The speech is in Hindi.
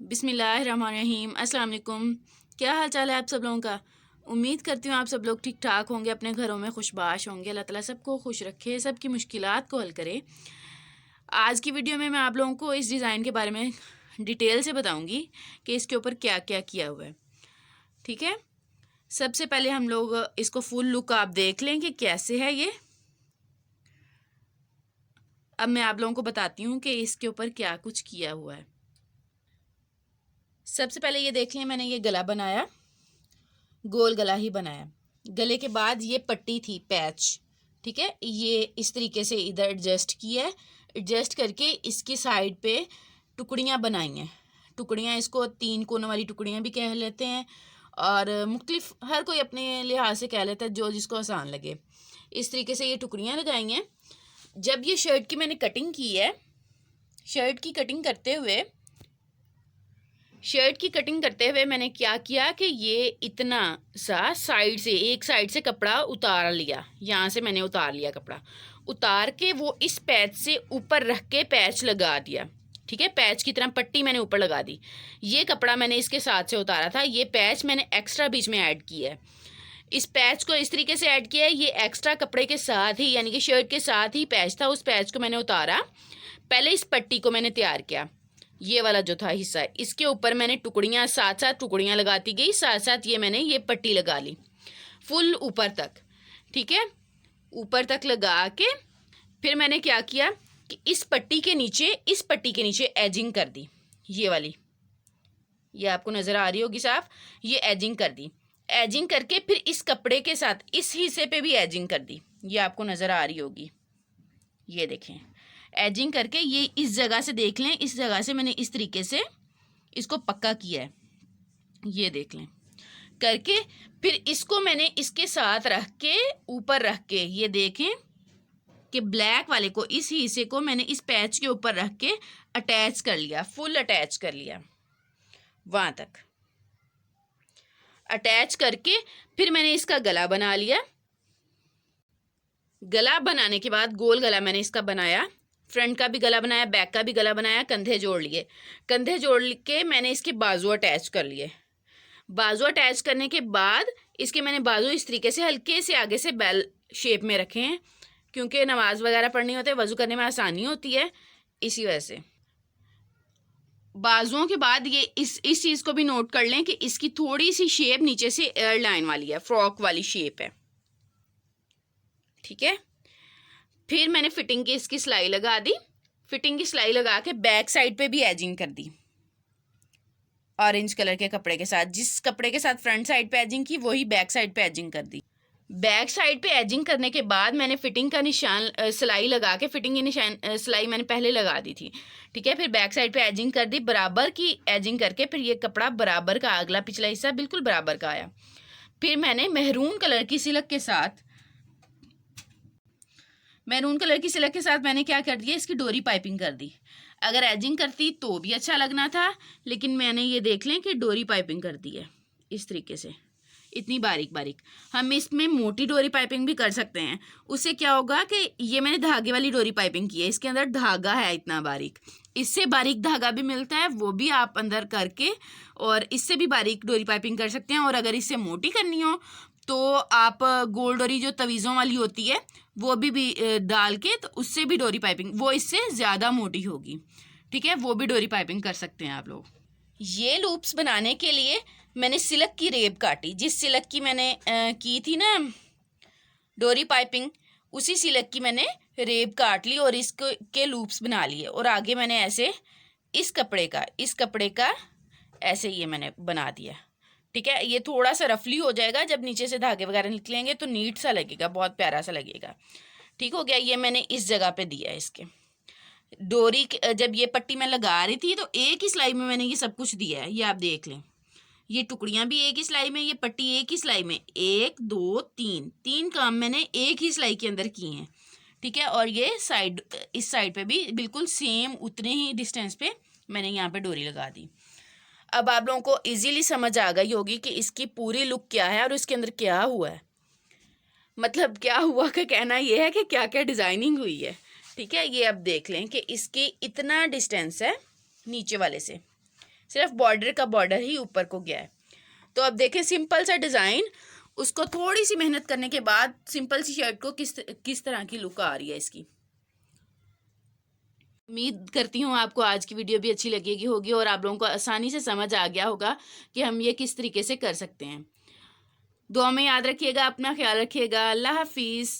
बिस्मिल्लाहिर्रहमानिर्रहीम। अस्सलाम वालेकुम। क्या हाल चाल है आप सब लोगों का। उम्मीद करती हूँ आप सब लोग ठीक ठाक होंगे, अपने घरों में खुशबाश होंगे। अल्लाह ताला सबको खुश रखे, सबकी मुश्किलात को हल करे। आज की वीडियो में मैं आप लोगों को इस डिज़ाइन के बारे में डिटेल से बताऊँगी कि इसके ऊपर क्या क्या किया हुआ है। ठीक है, सबसे पहले हम लोग इसको फुल लुक आप देख लें कि कैसे है ये। अब मैं आप लोगों को बताती हूँ कि इसके ऊपर क्या कुछ किया हुआ है। सबसे पहले ये देख लें, मैंने ये गला बनाया, गोल गला ही बनाया। गले के बाद ये पट्टी थी पैच, ठीक है, ये इस तरीके से इधर एडजस्ट किया है। एडजस्ट करके इसकी साइड पे टुकड़ियाँ बनाई हैं। टुकड़ियाँ इसको 3 कोनों वाली टुकड़ियाँ भी कह लेते हैं और मुख्तलिफ हर कोई अपने लिहाज से कह लेता है, जो जिसको आसान लगे। इस तरीके से ये टुकड़ियाँ लगाई हैं। जब ये शर्ट की मैंने कटिंग की है, शर्ट की कटिंग करते हुए मैंने क्या किया कि ये इतना सा साइड से, एक साइड से कपड़ा उतार लिया। यहाँ से मैंने उतार लिया कपड़ा, उतार के वो इस पैच से ऊपर रख के पैच लगा दिया। ठीक है, पैच की तरह पट्टी मैंने ऊपर लगा दी। ये कपड़ा मैंने इसके साथ से उतारा था, ये पैच मैंने एक्स्ट्रा बीच में ऐड किया है। इस पैच को इस तरीके से ऐड किया है, ये एक्स्ट्रा कपड़े के साथ ही, यानी कि शर्ट के साथ ही पैच था, उस पैच को मैंने उतारा। पहले इस पट्टी को मैंने तैयार किया, ये वाला जो था हिस्सा है, इसके ऊपर मैंने टुकड़ियाँ, साथ साथ टुकड़ियाँ लगाती गई, साथ साथ ये मैंने ये पट्टी लगा ली फुल ऊपर तक। ठीक है, ऊपर तक लगा के फिर मैंने क्या किया कि इस पट्टी के नीचे एजिंग कर दी। ये वाली, ये आपको नज़र आ रही होगी साफ, ये एजिंग कर दी। एजिंग करके फिर इस कपड़े के साथ इस हिस्से पे भी एजिंग कर दी, ये आपको नज़र आ रही होगी। ये देखें, एजिंग करके ये इस जगह से देख लें, इस जगह से मैंने इस तरीके से इसको पक्का किया है। ये देख लें करके, फिर इसको मैंने इसके साथ रख के, ऊपर रख के, ये देखें कि ब्लैक वाले को, इस हिस्से को मैंने इस पैच के ऊपर रख के अटैच कर लिया, फुल अटैच कर लिया। वहाँ तक अटैच करके फिर मैंने इसका गला बना लिया। गला बनाने के बाद गोल गला मैंने इसका बनाया, फ्रंट का भी गला बनाया, बैक का भी गला बनाया, कंधे जोड़ लिए। कंधे जोड़ के मैंने इसके बाजू अटैच कर लिए। बाजू अटैच करने के बाद इसके मैंने बाजू इस तरीके से हल्के से आगे से बेल शेप में रखे हैं, क्योंकि नमाज वगैरह पढ़नी होती है, वज़ू करने में आसानी होती है, इसी वजह से। बाजुओं के बाद ये इस चीज़ को भी नोट कर लें कि इसकी थोड़ी सी शेप नीचे से एयरलाइन वाली है, फ्रॉक वाली शेप है। ठीक है, फिर मैंने फिटिंग की इसकी सिलाई लगा दी। फिटिंग की सिलाई लगा के बैक साइड पे भी एजिंग कर दी, ऑरेंज कलर के कपड़े के साथ। जिस कपड़े के साथ फ्रंट साइड पे एजिंग की, वही बैक साइड पे एजिंग कर दी। बैक साइड पे एजिंग करने के बाद मैंने फिटिंग का निशान, सिलाई लगा के, फिटिंग की निशान सिलाई मैंने पहले लगा दी थी। ठीक है, फिर बैक साइड पे एजिंग कर दी, बराबर की एजिंग करके फिर ये कपड़ा बराबर का, अगला पिछला हिस्सा बिल्कुल बराबर का आया। फिर मैंने महरून कलर की सिलक के साथ मैंने क्या कर दिया, इसकी डोरी पाइपिंग कर दी। अगर एजिंग करती तो भी अच्छा लगना था, लेकिन मैंने ये देख लें कि डोरी पाइपिंग कर दी है इस तरीके से, इतनी बारीक बारीक। हम इसमें मोटी डोरी पाइपिंग भी कर सकते हैं। उससे क्या होगा कि ये मैंने धागे वाली डोरी पाइपिंग की है, इसके अंदर धागा है इतना बारीक, इससे बारीक धागा भी मिलता है, वो भी आप अंदर करके और इससे भी बारीक डोरी पाइपिंग कर सकते हैं। और अगर इससे मोटी करनी हो तो आप गोल डोरी जो तवीज़ों वाली होती है वो भी डाल के, तो उससे भी डोरी पाइपिंग, वो इससे ज़्यादा मोटी होगी। ठीक है, वो भी डोरी पाइपिंग कर सकते हैं आप लोग। ये लूप्स बनाने के लिए मैंने सिलक की रेब काटी, जिस सिलक की मैंने की थी ना डोरी पाइपिंग, उसी सिलक की मैंने रेब काट ली और इसको के लूप्स बना लिए। और आगे मैंने ऐसे इस कपड़े का ऐसे ये मैंने बना दिया। ठीक है, ये थोड़ा सा रफली हो जाएगा, जब नीचे से धागे वगैरह निकलेंगे तो नीट सा लगेगा, बहुत प्यारा सा लगेगा। ठीक हो गया, ये मैंने इस जगह पे दिया है। इसके डोरी जब ये पट्टी मैं लगा रही थी तो एक ही सिलाई में मैंने ये सब कुछ दिया है, ये आप देख लें। ये टुकड़ियाँ भी एक ही सिलाई में, ये पट्टी एक ही सिलाई में, 1 2 3 काम मैंने एक ही सिलाई के अंदर किए हैं। ठीक है, और ये साइड, इस साइड पे भी बिल्कुल सेम उतने ही डिस्टेंस पे मैंने यहाँ पे डोरी लगा दी। अब आप लोगों को इजीली समझ आ गई होगी कि इसकी पूरी लुक क्या है और इसके अंदर क्या हुआ है। मतलब क्या हुआ का कहना ये है कि क्या क्या डिज़ाइनिंग हुई है। ठीक है, ये अब देख लें कि इसकी इतना डिस्टेंस है नीचे वाले से, सिर्फ बॉर्डर का बॉर्डर ही ऊपर को गया है। तो अब देखें सिंपल सा डिज़ाइन, उसको थोड़ी सी मेहनत करने के बाद सिंपल सी शर्ट को किस तरह की लुक आ रही है इसकी। उम्मीद करती हूँ आपको आज की वीडियो भी अच्छी लगेगी होगी और आप लोगों को आसानी से समझ आ गया होगा कि हम ये किस तरीके से कर सकते हैं। दुआ में याद रखिएगा, अपना ख्याल रखिएगा। अल्लाह हाफिज़।